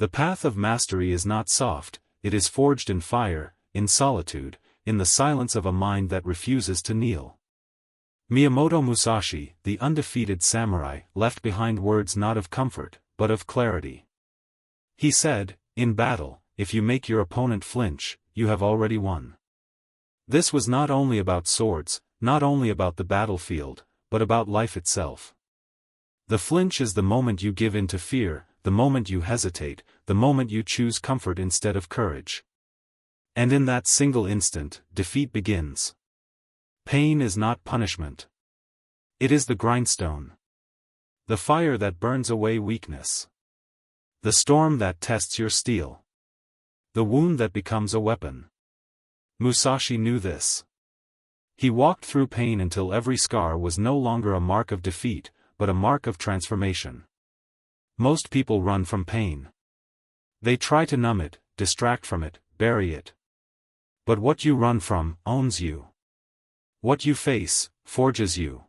The path of mastery is not soft, it is forged in fire, in solitude, in the silence of a mind that refuses to kneel. Miyamoto Musashi, the undefeated samurai, left behind words not of comfort, but of clarity. He said, "In battle, if you make your opponent flinch, you have already won." This was not only about swords, not only about the battlefield, but about life itself. The flinch is the moment you give in to fear, the moment you hesitate, the moment you choose comfort instead of courage. And in that single instant, defeat begins. Pain is not punishment. It is the grindstone. The fire that burns away weakness. The storm that tests your steel. The wound that becomes a weapon. Musashi knew this. He walked through pain until every scar was no longer a mark of defeat, but a mark of transformation. Most people run from pain. They try to numb it, distract from it, bury it. But what you run from owns you. What you face forges you.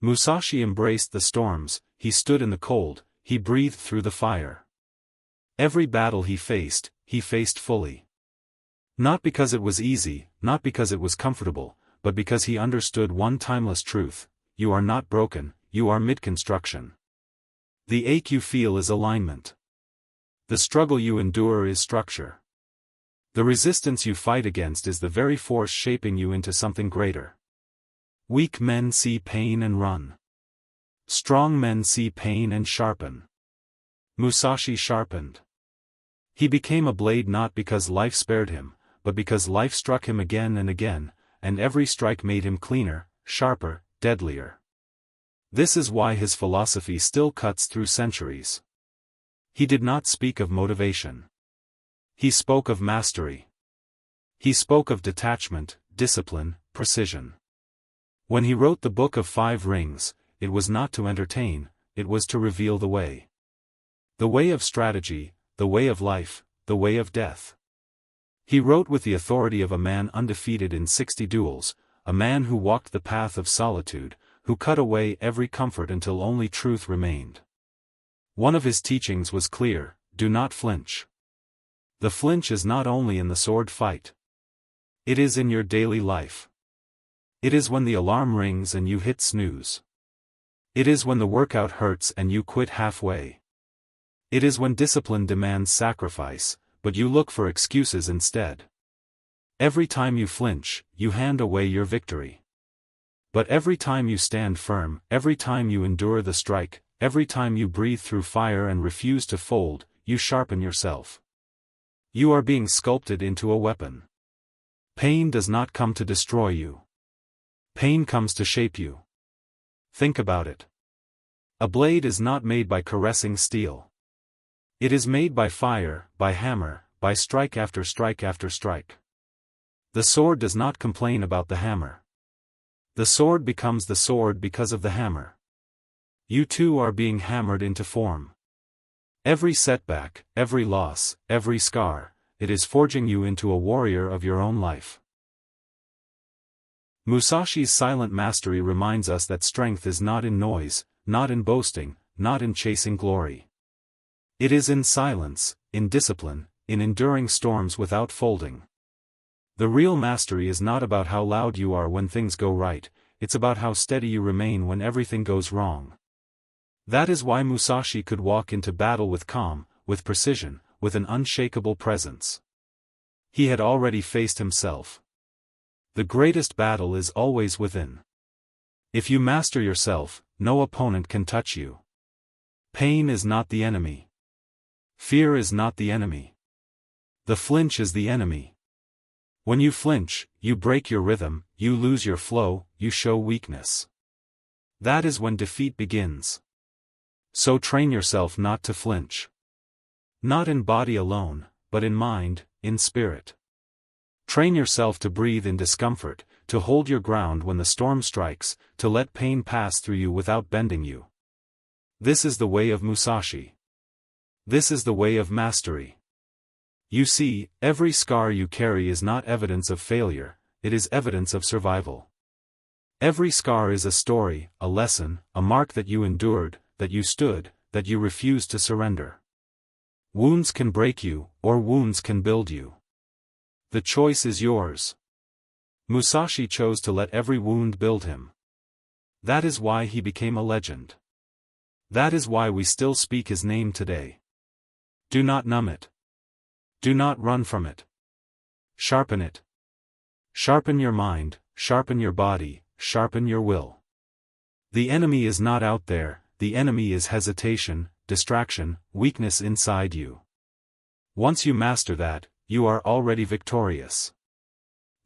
Musashi embraced the storms, he stood in the cold, he breathed through the fire. Every battle he faced fully. Not because it was easy, not because it was comfortable, but because he understood one timeless truth: you are not broken, you are mid-construction. The ache you feel is alignment. The struggle you endure is structure. The resistance you fight against is the very force shaping you into something greater. Weak men see pain and run. Strong men see pain and sharpen. Musashi sharpened. He became a blade not because life spared him, but because life struck him again and again, and every strike made him cleaner, sharper, deadlier. This is why his philosophy still cuts through centuries. He did not speak of motivation. He spoke of mastery. He spoke of detachment, discipline, precision. When he wrote the Book of 5 Rings, it was not to entertain, it was to reveal the way. The way of strategy, the way of life, the way of death. He wrote with the authority of a man undefeated in 60 duels, a man who walked the path of solitude, who cut away every comfort until only truth remained. One of his teachings was clear: do not flinch. The flinch is not only in the sword fight. It is in your daily life. It is when the alarm rings and you hit snooze. It is when the workout hurts and you quit halfway. It is when discipline demands sacrifice, but you look for excuses instead. Every time you flinch, you hand away your victory. But every time you stand firm, every time you endure the strike, every time you breathe through fire and refuse to fold, you sharpen yourself. You are being sculpted into a weapon. Pain does not come to destroy you. Pain comes to shape you. Think about it. A blade is not made by caressing steel. It is made by fire, by hammer, by strike after strike after strike. The sword does not complain about the hammer. The sword becomes the sword because of the hammer. You too are being hammered into form. Every setback, every loss, every scar, it is forging you into a warrior of your own life. Musashi's silent mastery reminds us that strength is not in noise, not in boasting, not in chasing glory. It is in silence, in discipline, in enduring storms without folding. The real mastery is not about how loud you are when things go right, it's about how steady you remain when everything goes wrong. That is why Musashi could walk into battle with calm, with precision, with an unshakable presence. He had already faced himself. The greatest battle is always within. If you master yourself, no opponent can touch you. Pain is not the enemy. Fear is not the enemy. The flinch is the enemy. When you flinch, you break your rhythm, you lose your flow, you show weakness. That is when defeat begins. So train yourself not to flinch. Not in body alone, but in mind, in spirit. Train yourself to breathe in discomfort, to hold your ground when the storm strikes, to let pain pass through you without bending you. This is the way of Musashi. This is the way of mastery. You see, every scar you carry is not evidence of failure, it is evidence of survival. Every scar is a story, a lesson, a mark that you endured, that you stood, that you refused to surrender. Wounds can break you, or wounds can build you. The choice is yours. Musashi chose to let every wound build him. That is why he became a legend. That is why we still speak his name today. Do not numb it. Do not run from it. Sharpen it. Sharpen your mind, sharpen your body, sharpen your will. The enemy is not out there, the enemy is hesitation, distraction, weakness inside you. Once you master that, you are already victorious.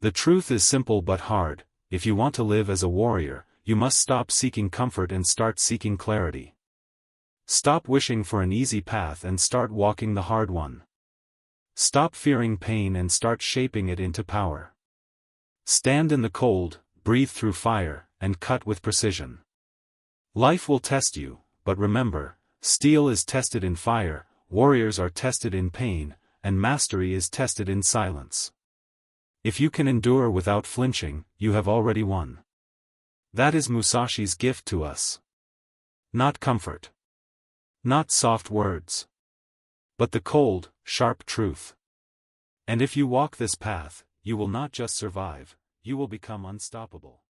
The truth is simple but hard: if you want to live as a warrior, you must stop seeking comfort and start seeking clarity. Stop wishing for an easy path and start walking the hard one. Stop fearing pain and start shaping it into power. Stand in the cold, breathe through fire, and cut with precision. Life will test you, but remember, steel is tested in fire, warriors are tested in pain, and mastery is tested in silence. If you can endure without flinching, you have already won. That is Musashi's gift to us. Not comfort. Not soft words. But the cold, sharp truth. And if you walk this path, you will not just survive, you will become unstoppable.